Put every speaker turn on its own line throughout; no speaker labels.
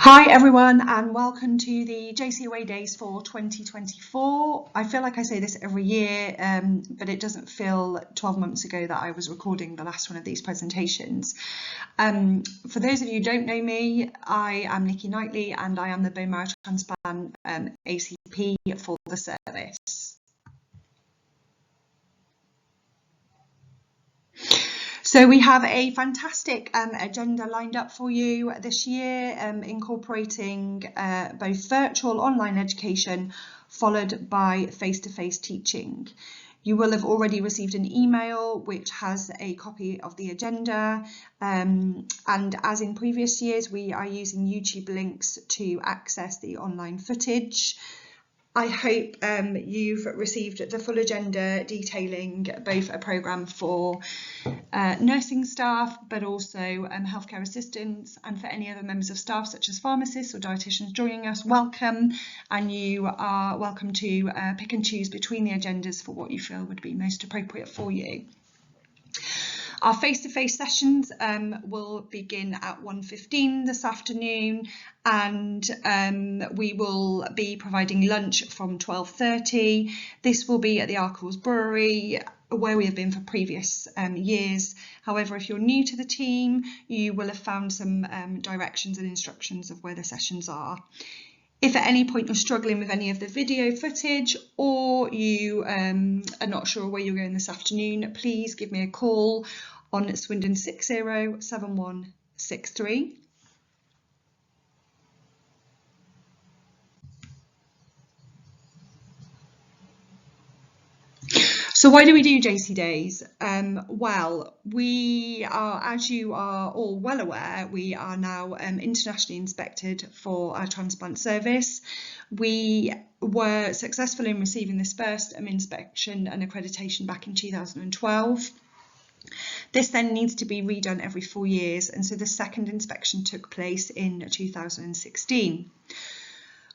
Hi everyone and welcome to the JC Away Days for 2024. I feel like I say this every year, but it doesn't feel 12 months ago that I was recording the last one of these presentations. For those of you who don't know me, I am Nikki Knightley and I am the bone marrow transplant ACP for the service. So we have a fantastic agenda lined up for you this year, incorporating both virtual online education followed by face-to-face teaching. You will have already received an email which has a copy of the agenda, and as in previous years we are using YouTube links to access the online footage. I hope you've received the full agenda detailing both a programme for nursing staff, but also healthcare assistants, and for any other members of staff such as pharmacists or dietitians joining us, welcome, and you are welcome to pick and choose between the agendas for what you feel would be most appropriate for you. Our face-to-face sessions will begin at 1:15 this afternoon, and we will be providing lunch from 12:30. This will be at the Arkles Brewery, where we have been for previous years. However, if you're new to the team, you will have found some directions and instructions of where the sessions are. If at any point you're struggling with any of the video footage or you are not sure where you're going this afternoon, please give me a call on Swindon 607163. So why do we do JC Days? Well, we are, as you are all well aware, we are now internationally inspected for our transplant service. We were successful in receiving this first inspection and accreditation back in 2012. This then needs to be redone every 4 years, and so the second inspection took place in 2016.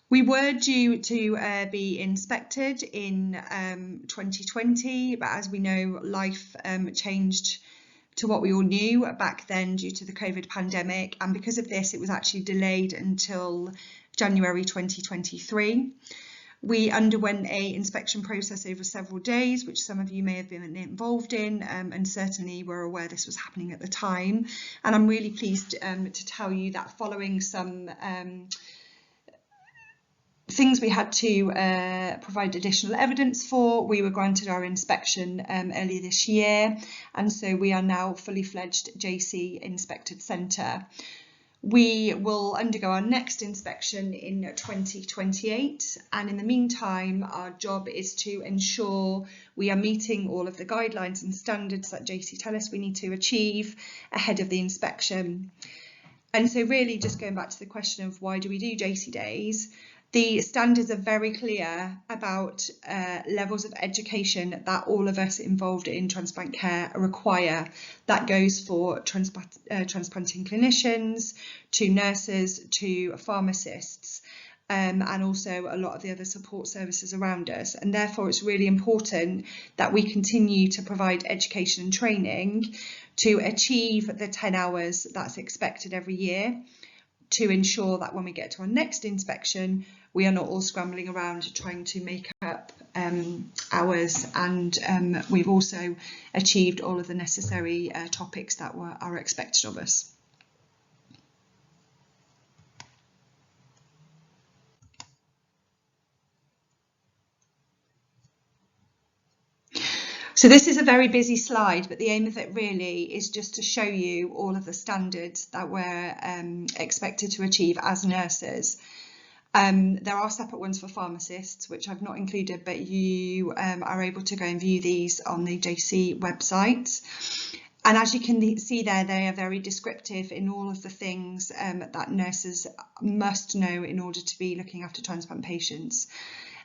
We were due to be inspected in 2020, but as we know, life changed to what we all knew back then due to the COVID pandemic, and because of this it was actually delayed until January 2023. We underwent an inspection process over several days, which some of you may have been involved in, and certainly were aware this was happening at the time. And I'm really pleased to tell you that following some things we had to provide additional evidence for, we were granted our inspection earlier this year, and so we are now fully fledged JC Inspected Centre. We will undergo our next inspection in 2028, and in the meantime our job is to ensure we are meeting all of the guidelines and standards that JC tell us we need to achieve ahead of the inspection. And so really just going back to the question of why do we do JC Days, the standards are very clear about levels of education that all of us involved in transplant care require. That goes for transplanting clinicians, to nurses, to pharmacists, and also a lot of the other support services around us. And therefore it's really important that we continue to provide education and training to achieve the 10 hours that's expected every year, to ensure that when we get to our next inspection, we are not all scrambling around trying to make up hours, and we've also achieved all of the necessary topics that are expected of us. So this is a very busy slide, but the aim of it really is just to show you all of the standards that we're expected to achieve as nurses. There are separate ones for pharmacists, which I've not included, but you are able to go and view these on the JC website. And as you can see there, they are very descriptive in all of the things that nurses must know in order to be looking after transplant patients.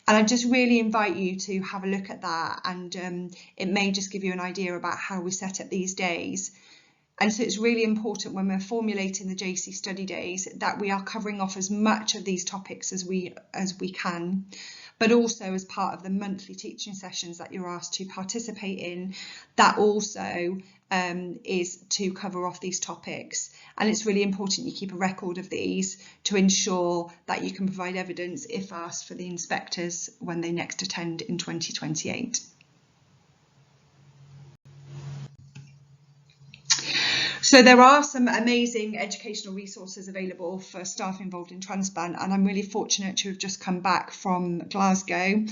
And I just really invite you to have a look at that, and it may just give you an idea about how we set up these days. And so it's really important when we're formulating the JC study days that we are covering off as much of these topics as we can, but also as part of the monthly teaching sessions that you're asked to participate in, that also is to cover off these topics, and it's really important you keep a record of these to ensure that you can provide evidence if asked for the inspectors when they next attend in 2028. So there are some amazing educational resources available for staff involved in transplant, and I'm really fortunate to have just come back from Glasgow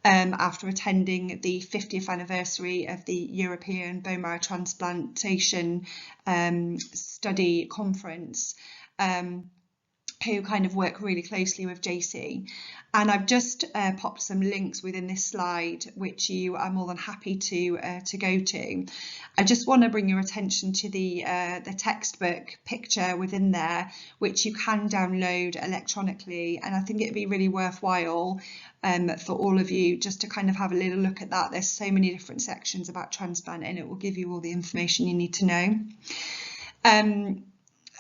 after attending the 50th anniversary of the European Bone Marrow Transplantation Study Conference, who kind of work really closely with JC. And I've just popped some links within this slide, which you are more than happy to go to. I just want to bring your attention to the textbook picture within there, which you can download electronically. And I think it'd be really worthwhile for all of you just to kind of have a little look at that. There's so many different sections about transplant, and it will give you all the information you need to know.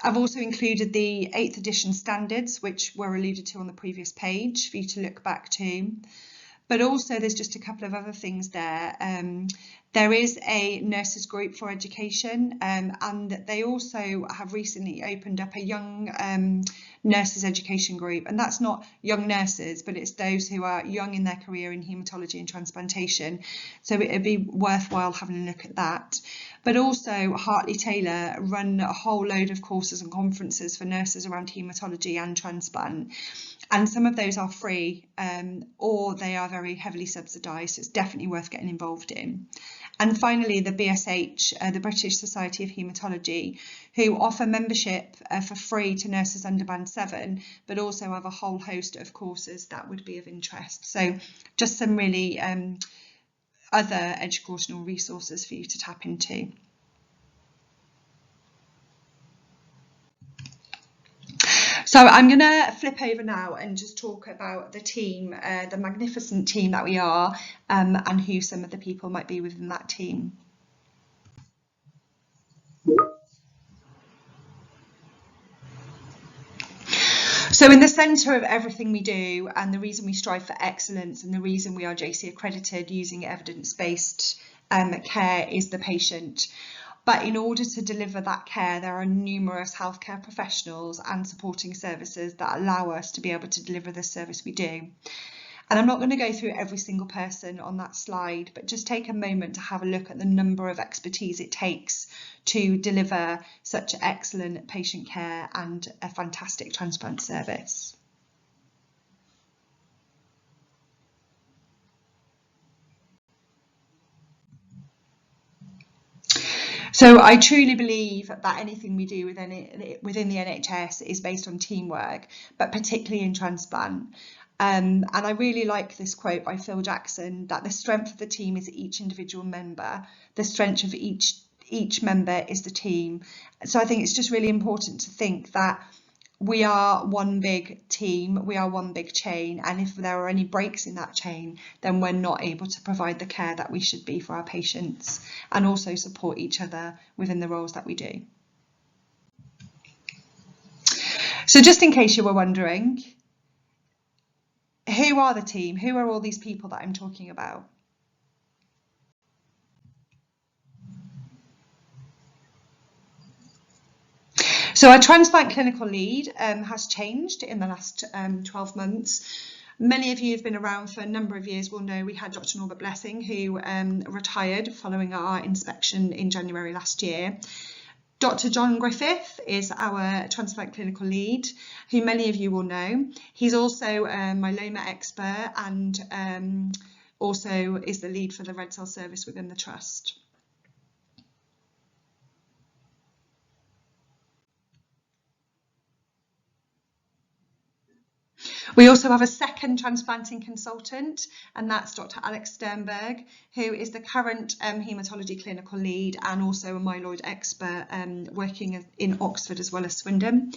I've also included the 8th edition standards, which were alluded to on the previous page for you to look back to. But also there's just a couple of other things there. There is a nurses group for education, and they also have recently opened up a young nurses education group, and that's not young nurses, but it's those who are young in their career in haematology and transplantation. So it'd be worthwhile having a look at that. But also Hartley Taylor run a whole load of courses and conferences for nurses around haematology and transplant. And some of those are free or they are very heavily subsidised, so it's definitely worth getting involved in. And finally, the BSH, the British Society of Haematology, who offer membership for free to nurses under Band 7, but also have a whole host of courses that would be of interest. So just some really other educational resources for you to tap into. So I'm going to flip over now and just talk about the team, the magnificent team that we are, and who some of the people might be within that team. So in the centre of everything we do, and the reason we strive for excellence and the reason we are JC accredited using evidence-based care is the patient. But in order to deliver that care, there are numerous healthcare professionals and supporting services that allow us to be able to deliver the service we do. And I'm not going to go through every single person on that slide, but just take a moment to have a look at the number of expertise it takes to deliver such excellent patient care and a fantastic transplant service. So I truly believe that anything we do within the NHS is based on teamwork, but particularly in transplant. And I really like this quote by Phil Jackson, that the strength of the team is each individual member. The strength of each member is the team. So I think it's just really important to think that we are one big team, we are one big chain, and if there are any breaks in that chain, then we're not able to provide the care that we should be for our patients, and also support each other within the roles that we do. So just in case you were wondering, who are the team? Who are all these people that I'm talking about? So our transplant clinical lead has changed in the last 12 months. Many of you have been around for a number of years will know we had Dr. Norbert Blessing, who retired following our inspection in January last year. Dr. John Griffith is our transplant clinical lead, who many of you will know. He's also a myeloma expert and also is the lead for the red cell service within the trust. We also have a second transplanting consultant, and that's Dr. Alex Sternberg, who is the current haematology clinical lead and also a myeloid expert working in Oxford as well as Swindon.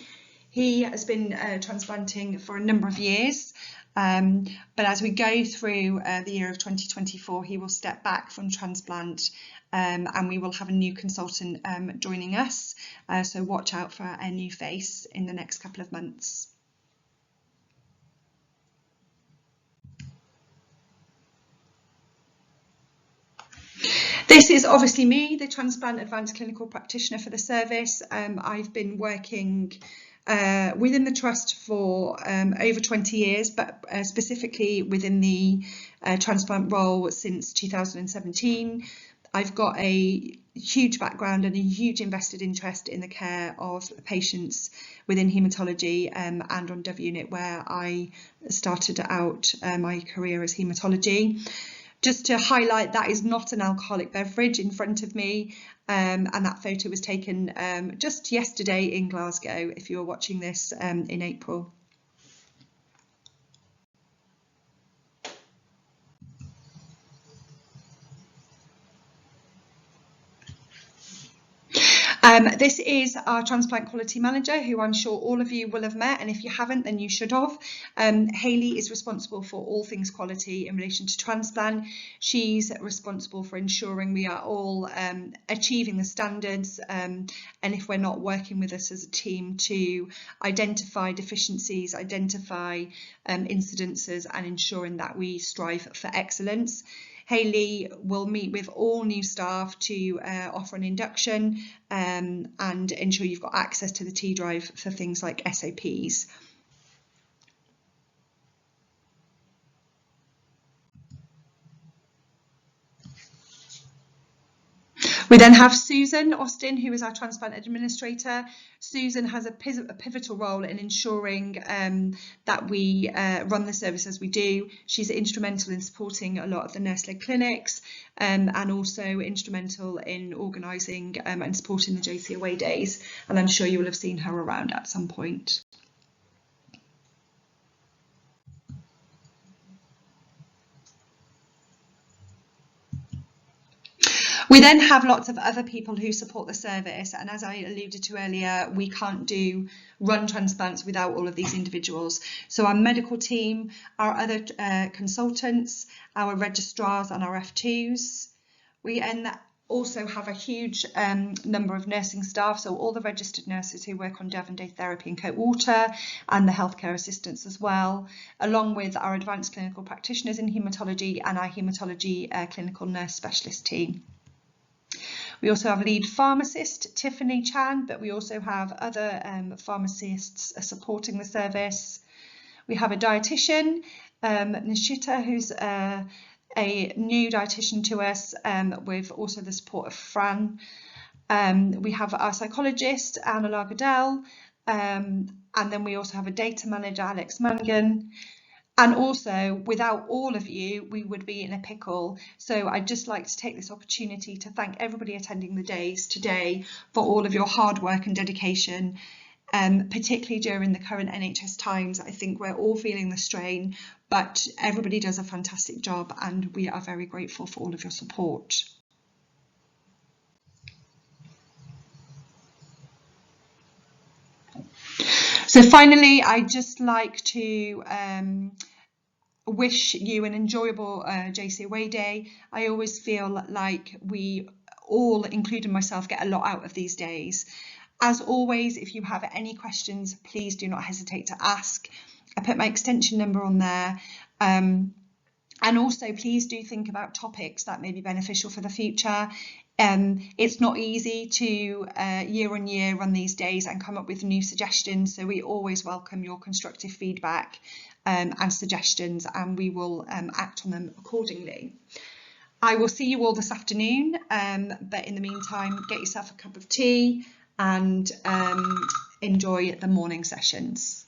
He has been transplanting for a number of years, but as we go through the year of 2024, he will step back from transplant and we will have a new consultant joining us, so watch out for a new face in the next couple of months. This is obviously me, the Transplant Advanced Clinical Practitioner for the service. I've been working within the Trust for over 20 years, but specifically within the transplant role since 2017. I've got a huge background and a huge invested interest in the care of patients within haematology and on WUnit, where I started out my career as haematology. Just to highlight, that is not an alcoholic beverage in front of me, and that photo was taken just yesterday in Glasgow, if you're watching this in April. This is our transplant quality manager, who I'm sure all of you will have met, and if you haven't, then you should have. Hayley is responsible for all things quality in relation to transplant. She's responsible for ensuring we are all achieving the standards, and if we're not, working with us as a team to identify deficiencies, identify incidences, and ensuring that we strive for excellence. Hayley will meet with all new staff to offer an induction and ensure you've got access to the T-Drive for things like SOPs. We then have Susan Austin, who is our transplant administrator. Susan has a pivotal role in ensuring that we run the service as we do. She's instrumental in supporting a lot of the nurse-led clinics and also instrumental in organising and supporting the JC Away Days. And I'm sure you will have seen her around at some point. We then have lots of other people who support the service, and as I alluded to earlier, we can't run transplants without all of these individuals. So our medical team, our other consultants, our registrars and our F2s. We also have a huge number of nursing staff, so all the registered nurses who work on Devon Day Therapy and Coat Water, and the healthcare assistants as well, along with our advanced clinical practitioners in haematology and our haematology clinical nurse specialist team. We also have lead pharmacist Tiffany Chan, but we also have other pharmacists supporting the service. We have a dietitian, Nishita, who's a new dietitian to us, with also the support of Fran. We have our psychologist, Anna Lagardelle, and then we also have a data manager, Alex Mangan. And also, without all of you, we would be in a pickle. So I'd just like to take this opportunity to thank everybody attending the days today for all of your hard work and dedication, particularly during the current NHS times. I think we're all feeling the strain, but everybody does a fantastic job and we are very grateful for all of your support. So finally, I'd just like to wish you an enjoyable JC Away Day. I always feel like we all, including myself, get a lot out of these days. As always, if you have any questions, please do not hesitate to ask. I put my extension number on there. And also, please do think about topics that may be beneficial for the future. It's not easy to year on year run these days and come up with new suggestions, so we always welcome your constructive feedback and suggestions, and we will act on them accordingly. I will see you all this afternoon, but in the meantime, get yourself a cup of tea and enjoy the morning sessions.